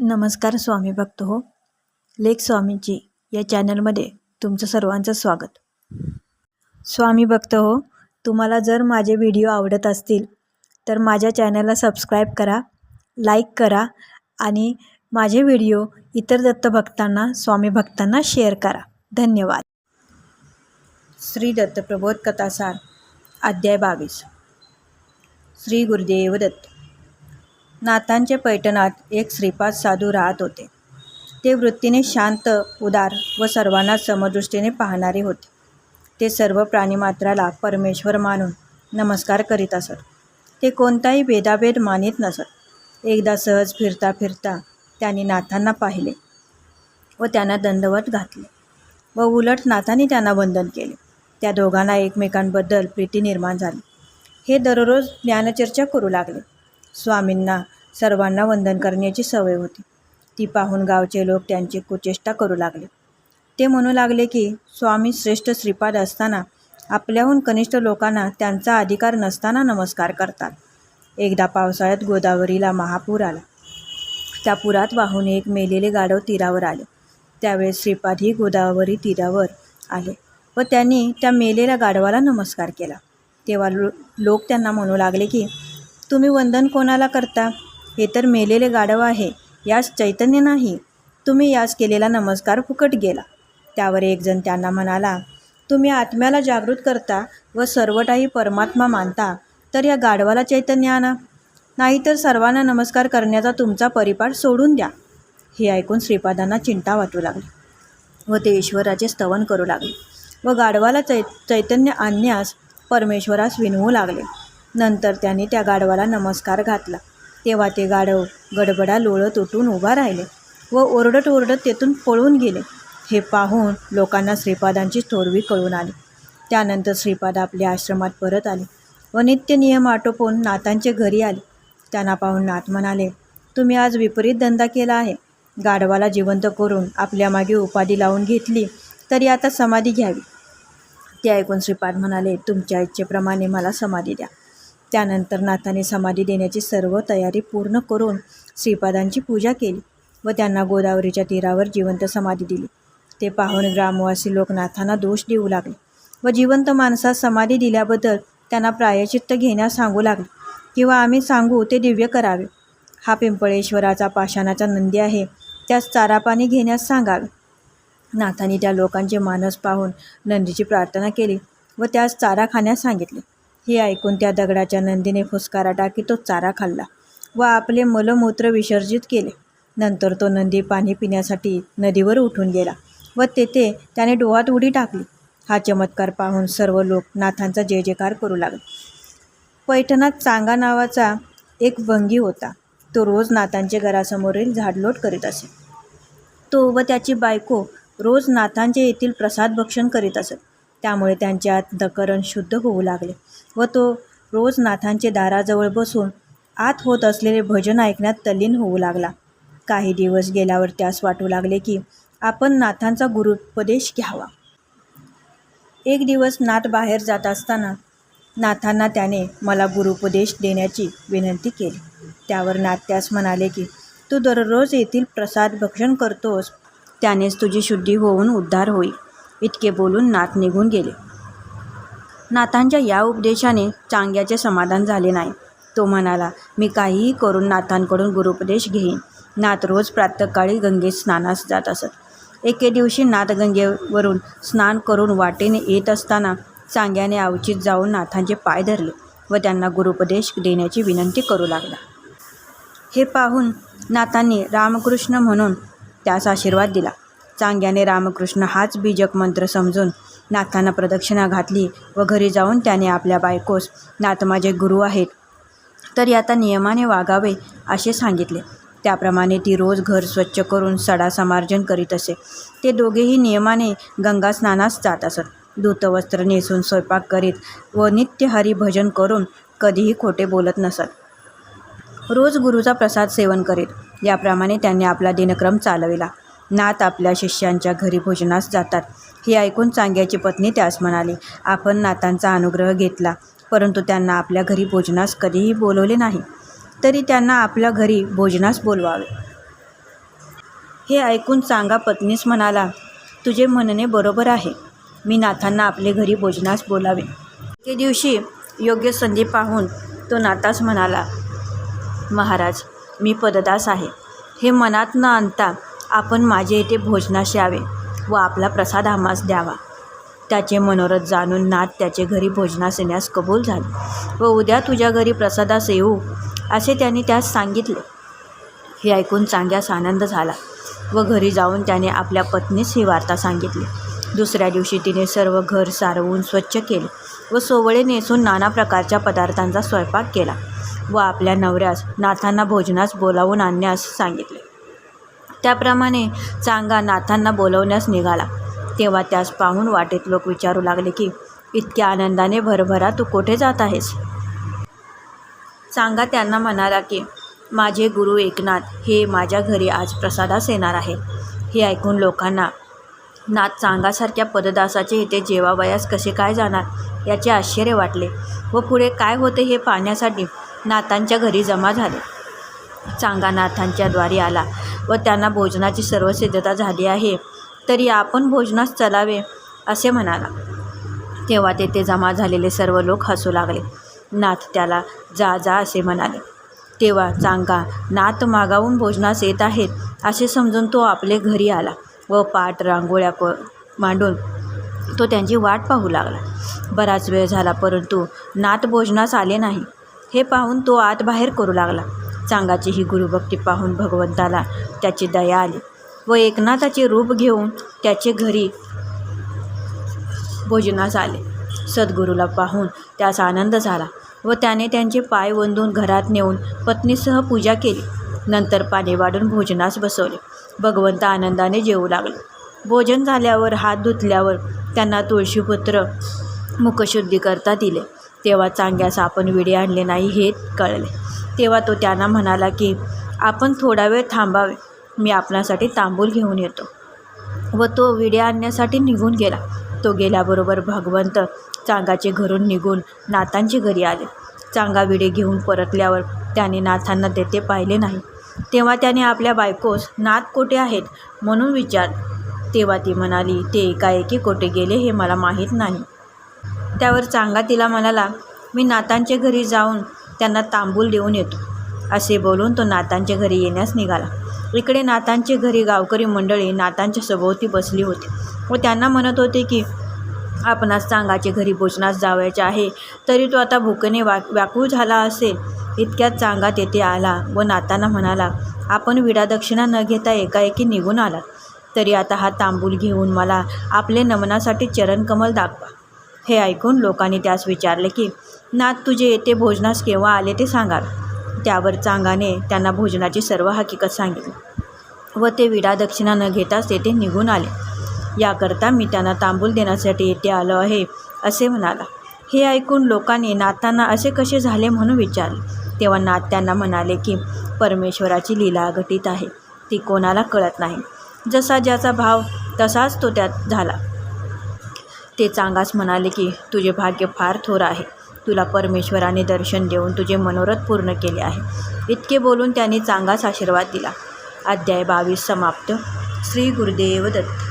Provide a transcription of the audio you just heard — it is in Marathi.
नमस्कार स्वामी भक्त हो. लेख स्वामींची या चॅनलमध्ये तुमचं सर्वांचं स्वागत. स्वामी भक्त हो, तुम्हाला जर माझे व्हिडिओ आवडत असतील तर माझ्या चॅनलला सबस्क्राईब करा, लाईक करा आणि माझे व्हिडिओ इतर दत्तभक्तांना, स्वामी भक्तांना शेअर करा. धन्यवाद. श्री दत्तप्रबोध कथासार अध्याय 22. श्री गुरुदेव दत्त. नाथांच्या पैठणात एक श्रीपाद साधू राहत होते. ते वृत्तीने शांत, उदार व सर्वांना समदृष्टीने पाहणारे होते. ते सर्व प्राणीमात्राला परमेश्वर मानून नमस्कार करीत असत. ते कोणताही भेदाभेद मानित नसत. एकदा सहज फिरता फिरता त्यांनी नाथांना पाहिले व त्यांना दंडवत घातले व उलट नाथांनी त्यांना वंदन केले. त्या दोघांना एकमेकांबद्दल प्रीती निर्माण झाली. हे दररोज ज्ञानचर्चा करू लागले. स्वामींना सर्वांना वंदन करण्याची सवय होती. ती पाहून गावचे लोक त्यांची कुचेष्टा करू लागले. ते म्हणू लागले की स्वामी श्रेष्ठ श्रीपाद असताना आपल्याहून कनिष्ठ लोकांना त्यांचा अधिकार नसताना नमस्कार करतात. एकदा पावसाळ्यात गोदावरीला महापूर आला. त्या पुरात वाहून एक मेलेले गाढव तीरावर आले. त्यावेळेस श्रीपादही गोदावरी तीरावर आले व त्यांनी त्या मेलेल्या गाढवाला नमस्कार केला. तेव्हा लोक त्यांना म्हणू लागले की तुम्ही वंदन कोणाला करता? हे तर मेलेले गाढव आहे, यास चैतन्य नाही. तुम्ही यास केलेला नमस्कार फुकट गेला. त्यावर एक जण त्यांना म्हणाला, तुम्ही आत्म्याला जागृत करता व सर्वटाही परमात्मा मानता, तर या गाढवाला चैतन्य आणा, नाहीतर सर्वांना नमस्कार करण्याचा तुमचा परिपाठ सोडून द्या. हे ऐकून श्रीपादांना चिंता वाटू लागली व ते ईश्वराचे स्तवन करू लागले व गाढवाला चैतन्य आणण्यास परमेश्वरास विनवू लागले. नंतर त्यांनी त्या गाढवाला नमस्कार घातला. तेव्हा ते गाढव गडबडा लोळत उठून उभा राहिले व ओरडत ओरडत तेथून पळून गेले. हे पाहून लोकांना श्रीपादांची थोरवी कळून आली. त्यानंतर श्रीपाद आपल्या आश्रमात परत आले व नित्य नियम आटोपून नाथांचे घरी आले. त्यांना पाहून नाथ म्हणाले, तुम्ही आज विपरीत धंदा केला आहे. गाढवाला जिवंत करून आपल्या मागे उपाधी लावून घेतली, तरी आता समाधी घ्यावी. ते ऐकून श्रीपाद म्हणाले, तुमच्या इच्छेप्रमाणे मला समाधी द्या. त्यानंतर नाथांनी समाधी देण्याची सर्व तयारी पूर्ण करून श्रीपादांची पूजा केली व त्यांना गोदावरीच्या तीरावर जिवंत समाधी दिली. ते पाहून ग्रामवासी लोक नाथांना दोष देऊ लागले व जिवंत माणसास समाधी दिल्याबद्दल त्यांना प्रायश्चित्त घेण्यास सांगू लागले किंवा आम्ही सांगू ते दिव्य करावे. हा पिंपळेश्वराचा पाषाणाचा नंदी आहे, त्यास चारा पाणी घेण्यास सांगावे. नाथांनी त्या लोकांचे मानस पाहून नंदीची प्रार्थना केली व त्यास चारा खाण्यास सांगितले. हे ऐकून त्या दगडाच्या नंदीने फुसकारा टाकी तो चारा खाल्ला व आपले मलमूत्र विसर्जित केले. नंतर तो नंदी पाणी पिण्यासाठी नदीवर उठून गेला व तेथे त्याने डोहात उडी टाकली. हा चमत्कार पाहून सर्व लोक नाथांचा जय जयकार करू लागले. पैठणात चांगा नावाचा एक भंगी होता. तो रोज नाथांच्या घरासमोरील झाडलोट करीत असे. तो व त्याची बायको रोज नाथांचे येथील प्रसाद भक्षण करीत असत. त्यामुळे त्यांचे अंतःकरण शुद्ध होऊ लागले व तो रोज नाथांचे दाराजवळ बसून आत होत असलेले भजन ऐकण्यात तल्लीन होऊ लागला. काही दिवस गेल्यावर त्यास वाटू लागले की आपण नाथांचा गुरुपदेश घ्यावा. एक दिवस नाथ बाहेर जात असताना नाथांना त्याने मला गुरुपदेश देण्याची विनंती केली. त्यावर नाथ त्यास म्हणाले की तू दररोज येथील प्रसाद भक्षण करतोस, त्यानेच तुझी शुद्धी होऊन उद्धार होईल. इतके बोलून नाथ निघून गेले. नाथांच्या या उपदेशाने चांग्याचे समाधान झाले नाही. तो म्हणाला, मी काहीही करून नाथांकडून गुरुपदेश घेईन. नाथ रोज प्रातःकाळी गंगेत स्नानास जात असत. एके दिवशी नाथ गंगेवरून स्नान करून वाटेने येत असताना चांग्याने अवचित जाऊन नाथांचे पाय धरले व त्यांना गुरुपदेश देण्याची विनंती करू लागला. हे पाहून नाथांनी रामकृष्ण म्हणून त्यास आशीर्वाद दिला. चांग्याने रामकृष्ण हाच बीजक मंत्र समजून नाथांना प्रदक्षिणा घातली व घरी जाऊन त्याने आपल्या बायकोस, नाथ माझे गुरु आहेत, तरी आता नियमाने वागावे असे सांगितले. त्याप्रमाणे ती रोज घर स्वच्छ करून सडा समार्जन करीत असे. ते दोघेही नियमाने गंगा स्नानास जात असत. धूतवस्त्र नेसून स्वयंपाक करीत व नित्य हरिभजन करून कधीही खोटे बोलत नसत. रोज गुरुचा प्रसाद सेवन करीत. याप्रमाणे त्यांनी आपला दिनक्रम चालविला. नाथ आपल्या शिष्यांच्या घरी भोजनास जातात. हे ऐकून चांग्याची पत्नी त्यास म्हणाली, आपण नाथांचा अनुग्रह घेतला, परंतु त्यांना आपल्या घरी भोजनास कधीही बोलवले नाही, तरी त्यांना आपल्या घरी भोजनास बोलवावे. हे ऐकून चांगा पत्नीस म्हणाला, तुझे म्हणणे बरोबर आहे. मी नाथांना आपले घरी भोजनास बोलावे. एके दिवशी योग्य संधी पाहून तो नाथास म्हणाला, महाराज, मी पददास आहे. हे मनात न आणता आपण माझे येथे भोजनास यावे व आपला प्रसाद आम्हास द्यावा. त्याचे मनोरथ जाणून नाथ त्याचे घरी भोजनास येण्यास कबूल झाले व उद्या तुझ्या घरी प्रसादास येऊ असे त्यांनी त्यास सांगितले. हे ऐकून चांग्यास आनंद झाला व घरी जाऊन त्याने आपल्या पत्नीस ही वार्ता सांगितली. दुसऱ्या दिवशी तिने सर्व घर सारवून स्वच्छ केले व सोवळे नेसून नाना प्रकारच्या पदार्थांचा स्वयंपाक केला व आपल्या नवऱ्यास नाथांना भोजनास बोलावून आणण्यास सांगितले. त्याप्रमाणे चांगा नाथांना बोलवण्यास निघाला. तेव्हा त्यास पाहून वाटेत लोक विचारू लागले की, इतक्या आनंदाने भरभरा तू कोठे जात आहेस? चांगा त्यांना म्हणाला की, माझे गुरु एकनाथ हे माझ्या घरी आज प्रसादास येणार आहे. हे ऐकून लोकांना नाथ चांगासारख्या पददासाचे इथे जेवावयास कसे काय जाणार याचे आश्चर्य वाटले व पुढे काय होते हे पाहण्यासाठी नाथांच्या घरी जमा झाले. चांगा नाथांच्या द्वारी आला व त्यांना भोजनाची सर्व सिद्धता झाली आहे, तरी आपण भोजनास चलावे असे म्हणाला. तेव्हा तेथे जमा झालेले सर्व लोक हसू लागले. नाथ त्याला जा जा असे म्हणाले. तेव्हा चांगा नाथ मागावून भोजनास येत आहेत असे समजून तो आपले घरी आला व पाट रांगोळ्या मांडून तो त्यांची वाट पाहू लागला. बराच वेळ झाला परंतु नाथ भोजनास आले नाही. हे पाहून तो आत बाहेर करू लागला. चांगाची ही गुरुभक्ती पाहून भगवंताला त्याची दया आली व एकनाथाचे रूप घेऊन त्याचे घरी भोजनास आले. सद्गुरूला पाहून त्यास आनंद झाला व त्याने त्यांचे पाय वंदून घरात नेऊन पत्नीसह पूजा केली. नंतर पाणी वाढून भोजनास बसवले. भगवंत आनंदाने जेवू लागले. भोजन झाल्यावर हात धुतल्यावर त्यांना तुळशीपत्र मुखशुद्धी करता दिले. तेव्हा चांग्यास आपण विडे आणले नाही हे कळले. तेव्हा तो त्यांना म्हणाला की, आपण थोडा वेळ थांबावे, मी आपणासाठी तांबूल घेऊन येतो. व तो विडे आणण्यासाठी निघून गेला. तो गेल्याबरोबर भगवंत चांगाचे घरून निघून नाथांच्या घरी आले. चांगा विडे घेऊन परतल्यावर त्याने नाथांना तेथे पाहिले नाही. तेव्हा त्याने आपल्या बायकोस नाथ कोठे आहेत म्हणून विचारले. तेव्हा ती म्हणाली, ते एकाएकी कोठे गेले हे मला माहीत नाही. त्यावर चांगा तिला म्हणाला, मी नाथांच्या घरी जाऊन त्यांना तांबूल देऊन येतो. असे बोलून तो नाथांच्या घरी येण्यास निघाला. इकडे नाथांचे घरी गावकरी मंडळी नाथांच्या सभोवती बसली होती व त्यांना म्हणत होते की, आपणास चांगाचे घरी भोजनास जावायचे आहे, तरी तो आता भुकेने व्याकुळ झाला असेल. इतक्यात चांगा तेथे आला व नाथांना म्हणाला, आपण विडा दक्षिणा न घेता एकाएकी निघून आलात, तरी आता हा तांबूल घेऊन मला आपले नमनासाठी चरणकमल दाखवा. हे ऐकून लोकांनी त्यास विचारले की, नाथ तुझे येथे भोजनास केव्हा आले ते सांगावे. त्यावर चांगाने त्यांना भोजनाची सर्व हकीकत सांगितली व ते विडा दक्षिणा न घेताच तेथे निघून आले. याकरता मी त्यांना तांबूल देण्यासाठी येथे आलो आहे असे म्हणाला. हे ऐकून लोकांनी नाथांना असे कसे झाले म्हणून विचारले. तेव्हा नाथ त्यांना म्हणाले की, परमेश्वराची लीला अघटित आहे, ती कोणाला कळत नाही. जसा ज्याचा भाव तसाच तो त्यात झाला. ते चांगास म्हणाले की, तुझे भाग्य फार थोर आहे. तुला परमेश्वराने दर्शन देऊन तुझे मनोरथ पूर्ण केले आहे. इतके बोलून त्यांनी चांगास आशीर्वाद दिला. अध्याय 22 समाप्त. श्री गुरुदेव दत्त.